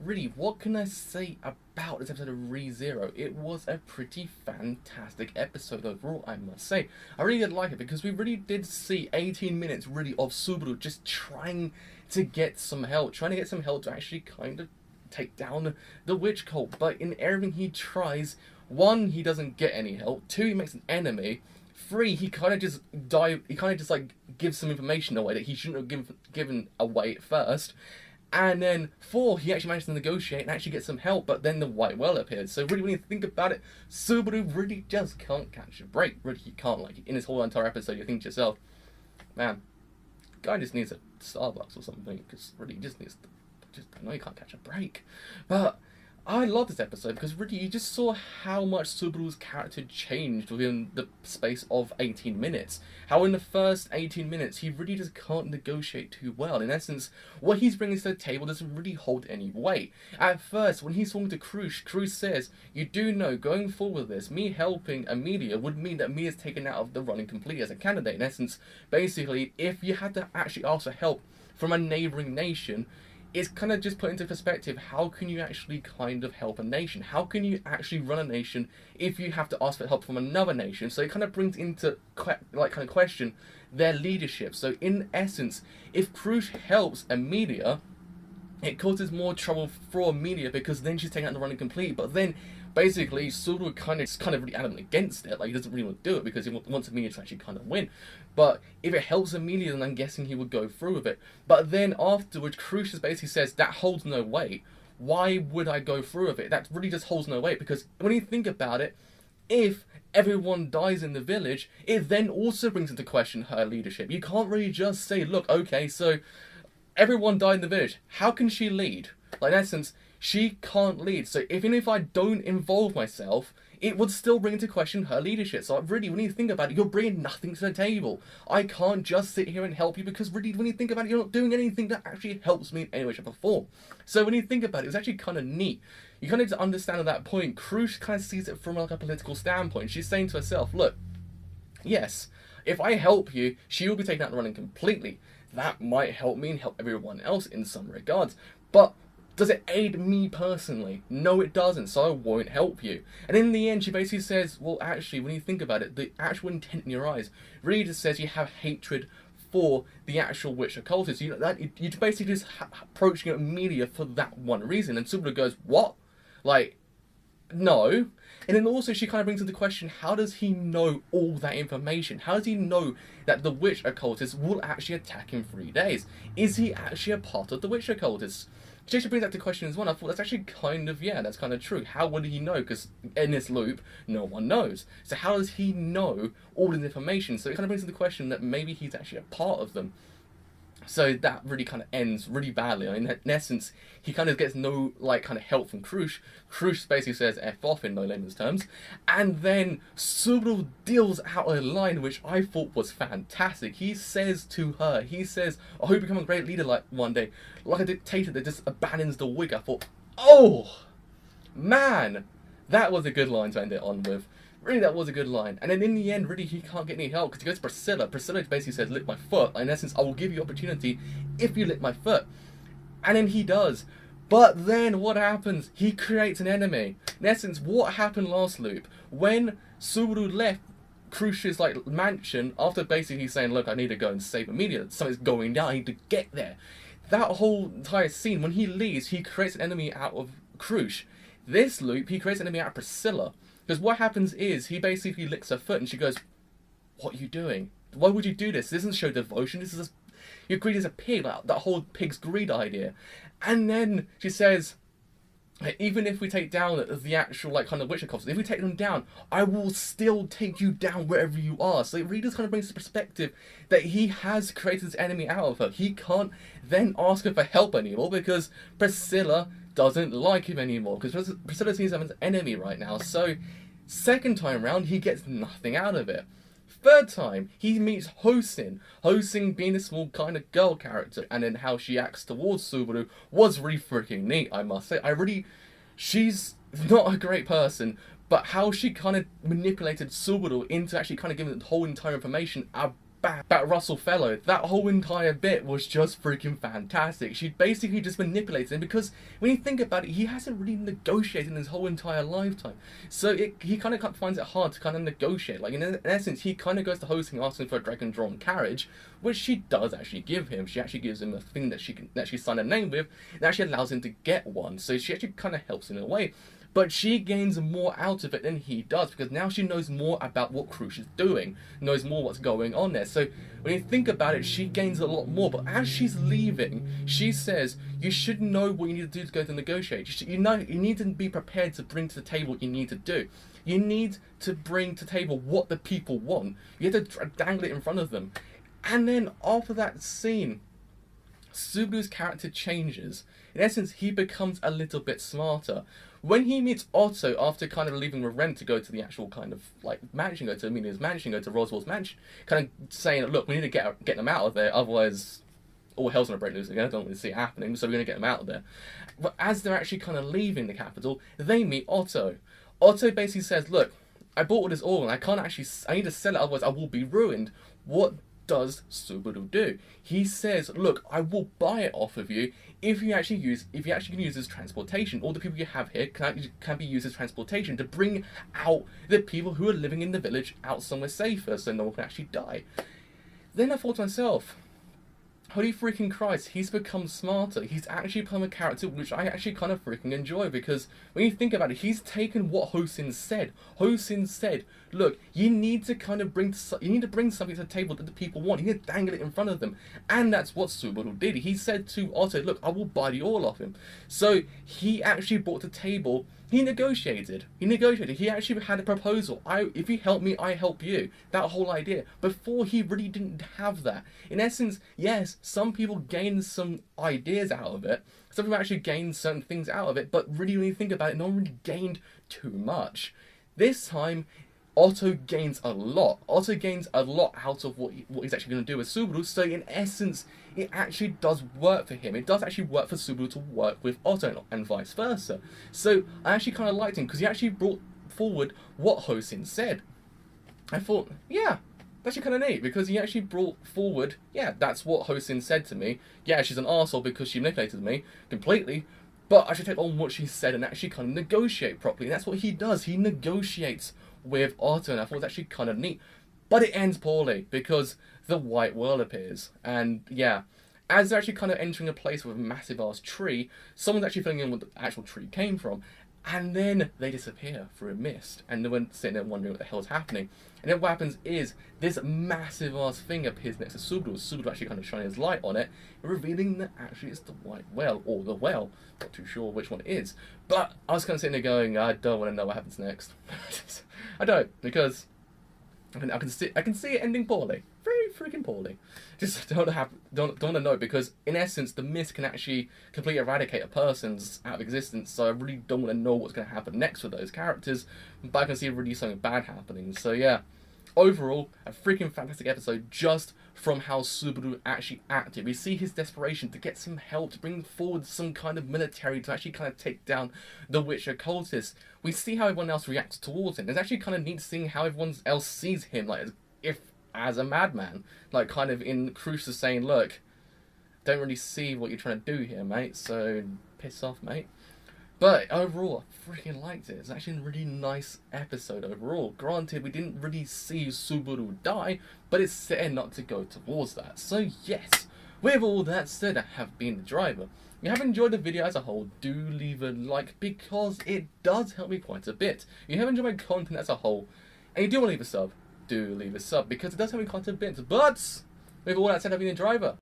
really, what can I say about this episode of ReZero? It was a pretty fantastic episode overall, I must say. I really did like it because we really did see 18 minutes really of Subaru just trying to get some help, to actually kind of take down the witch cult. But in everything he tries, 1, he doesn't get any help. 2, he makes an enemy. 3, he kind of just like gives some information away that he shouldn't have given away at first. And then 4, he actually managed to negotiate and actually get some help, but then the white whale appeared. So really, when you think about it, Subaru really just can't catch a break. Really, he can't. Like, in this whole entire episode, you think to yourself, man, guy just needs a Starbucks or something, because really, he just needs to, I know he can't catch a break. But I love this episode because really you just saw how much Subaru's character changed within the space of 18 minutes. How in the first 18 minutes he really just can't negotiate too well. In essence, what he's bringing to the table doesn't really hold any weight. At first, when he's talking to Crush says, "You do know, going forward with this, me helping Amelia would mean that me is taken out of the running completely as a candidate." In essence, basically, if you had to actually ask for help from a neighbouring nation, it's kind of just put into perspective, how can you actually kind of help a nation? How can you actually run a nation if you have to ask for help from another nation? So it kind of brings into question their leadership. So in essence, if Crush helps Amelia, it causes more trouble for Amelia because then she's taken out the running complete. But then basically Subaru kind of really adamant against it. Like, he doesn't really want to do it because he wants Amelia to actually kind of win. But if it helps Amelia, then I'm guessing he would go through with it. But then afterwards, Crucius basically says, that holds no weight. Why would I go through with it? That really just holds no weight, because when you think about it, if everyone dies in the village, it then also brings into question her leadership. You can't really just say, look, okay, so everyone died in the village. How can she lead? Like, in essence, she can't lead. So even if I don't involve myself, it would still bring into question her leadership. So really, when you think about it, you're bringing nothing to the table. I can't just sit here and help you, because really, when you think about it, you're not doing anything that actually helps me in any way, shape or form. So when you think about it, it's actually kind of neat. You kind of need to understand at that point, Crush kind of sees it from like a political standpoint. She's saying to herself, look, yes, if I help you, she will be taken out and running completely. That might help me and help everyone else in some regards. But does it aid me personally? No, it doesn't, so I won't help you. And in the end, she basically says, well, actually, when you think about it, the actual intent in your eyes really just says you have hatred for the actual witch occultist. You're basically just approaching Amelia for that one reason. And Subaru goes, what? Like, no. And then also she kind of brings into question, how does he know all that information? How does he know that the witch occultist will actually attack in 3 days? Is he actually a part of the witch occultist? She actually brings that to question as well. I thought that's actually kind of, yeah, that's kind of true. How would he know? Because in this loop, no one knows. So how does he know all this information? So it kind of brings into question that maybe he's actually a part of them. So that really kind of ends really badly. I mean, in essence, he kind of gets no, like, kind of help from Crush. Crush basically says F off in no layman's terms. And then Subaru deals out a line which I thought was fantastic. He says to her, he says, I hope you become a great leader like one day. Like a dictator that just abandons the wig. I thought, oh, man, that was a good line to end it on with. Really, that was a good line. And then in the end, really, he can't get any help because he goes to Priscilla. Priscilla basically says, lick my foot. In essence, I will give you opportunity if you lick my foot. And then he does. But then what happens? He creates an enemy. In essence, what happened last loop? When Subaru left Crush's like mansion, after basically saying, look, I need to go and save Amelia. Something's going down. I need to get there. That whole entire scene, when he leaves, he creates an enemy out of Crush. This loop, he creates an enemy out of Priscilla. Because what happens is, he basically licks her foot and she goes, what are you doing? Why would you do this? This doesn't show devotion. This is just, you're greedy as a pig. Like, that whole pig's greed idea. And then she says, even if we take down the actual, like, kind of witch occultist, if we take them down, I will still take you down wherever you are. So it really just kind of brings the perspective that he has created this enemy out of her. He can't then ask her for help anymore because Priscilla doesn't like him anymore, because Priscilla sees him as an enemy right now. So second time round, he gets nothing out of it. Third time, he meets Hosin. Hosin being a small kind of girl character, and then how she acts towards Subaru was really freaking neat, I must say. She's not a great person, but how she kind of manipulated Subaru into actually kind of giving the whole entire information bam, that Russell fellow, that whole entire bit was just freaking fantastic. She basically just manipulated him, because when you think about it, he hasn't really negotiated in his whole entire lifetime. So he kind of finds it hard to kind of negotiate. Like, in essence, he kind of goes to hosting, asking for a dragon-drawn carriage, which she does actually give him. She actually gives him a thing that she sign a name with, and actually allows him to get one. So she actually kind of helps in a way. But she gains more out of it than he does, because now she knows more about what Crush is doing, knows more what's going on there. So when you think about it, she gains a lot more. But as she's leaving, she says, you should know what you need to do to go to negotiate. You need to be prepared to bring to the table what you need to do. You need to bring to the table what the people want. You have to dangle it in front of them. And then after that scene, Subaru's character changes. In essence, he becomes a little bit smarter. When he meets Otto after kind of leaving with Ren to go to the actual kind of like mansion, go to Amelia's mansion, go to Roswell's mansion, kind of saying, look, we need to get them out of there, otherwise all hell's gonna break loose again. I don't really see it happening, so we're gonna get them out of there. But as they're actually kind of leaving the capital, they meet Otto. Otto basically says, look, I bought all this oil and I need to sell it, otherwise I will be ruined. What does Subaru do? He says, look, I will buy it off of you if you actually can use this transportation. All the people you have here can be used as transportation to bring out the people who are living in the village out somewhere safer, so no one can actually die. Then I thought to myself, holy freaking Christ, he's become smarter. He's actually become a character which I actually kind of freaking enjoy, because when you think about it, he's taken what Hosin said. Hosin said, look, you need to kind of bring something to the table that the people want. You need to dangle it in front of them. And that's what Subaru did. He said to Otto, look, I will buy the oil off him. So he actually brought to the table, he negotiated. He actually had a proposal. If you help me, I help you. That whole idea. Before, he really didn't have that. In essence, yes, some people gained some ideas out of it. Some people actually gained certain things out of it. But really, when you think about it, no one really gained too much. This time, Otto gains a lot. Otto gains a lot out of what he's actually going to do with Subaru. So in essence, it actually does work for him. It does actually work for Subaru to work with Otto and vice versa. So I actually kind of liked him because he actually brought forward what Hosin said. I thought, yeah, that's actually kind of neat, because he actually brought forward, yeah, that's what Hosin said to me. Yeah, she's an arsehole because she manipulated me completely. But I should take on what she said and actually kind of negotiate properly. And that's what he does. He negotiates with Otto, and I thought it was actually kind of neat. But it ends poorly, because the white world appears. And yeah, as they're actually kind of entering a place with a massive ass tree, someone's actually filling in where the actual tree came from. And then they disappear through a mist. And they're sitting there wondering what the hell's happening. And then what happens is this massive ass thing appears next to Subaru. Subaru actually kind of shining his light on it, revealing that actually it's the white whale, or the whale. Not too sure which one it is. But I was kind of sitting there going, I don't want to know what happens next. I don't, because I can see it ending poorly. Very freaking poorly. Just don't want to know, because in essence the mist can actually completely eradicate a person's out of existence, so I really don't want to know what's going to happen next with those characters, but I can see really something bad happening. So yeah, overall, a freaking fantastic episode just from how Subaru actually acted. We see his desperation to get some help, to bring forward some kind of military to actually kind of take down the witch occultist. We see how everyone else reacts towards him. It's actually kind of neat seeing how everyone else sees him, like as a madman, like kind of in Crucius saying, look, don't really see what you're trying to do here, mate, so piss off, mate. But overall, I freaking liked it. It's actually a really nice episode overall. Granted, we didn't really see Subaru die, but it's setting not to go towards that. So yes, with all that said, I have been the driver. If you have enjoyed the video as a whole, do leave a like, because it does help me quite a bit. If you have enjoyed my content as a whole, and you do want to leave a sub, do leave a sub, because it does help me quite a bit. But with all that said, I've been the driver.